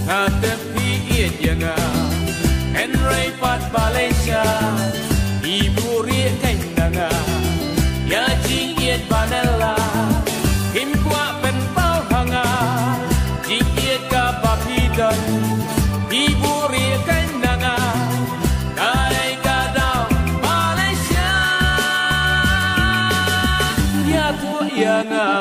ngatepi iedjanga enrai pat Malaysia ibu rie kainanga ya jing ied banela himkwa pen pau hanga jing ied ka papidan ibu rie kainanga kai kadau Malaysia ya tu ianga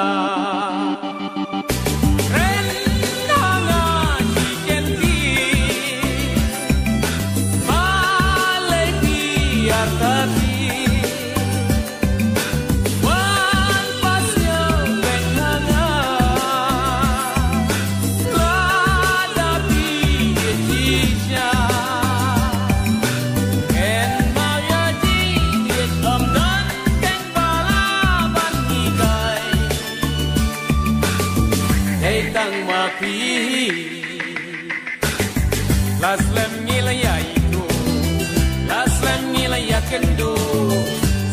Las lem ngila ya itu, las lem ngila ya kendo,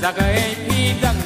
zagai pidang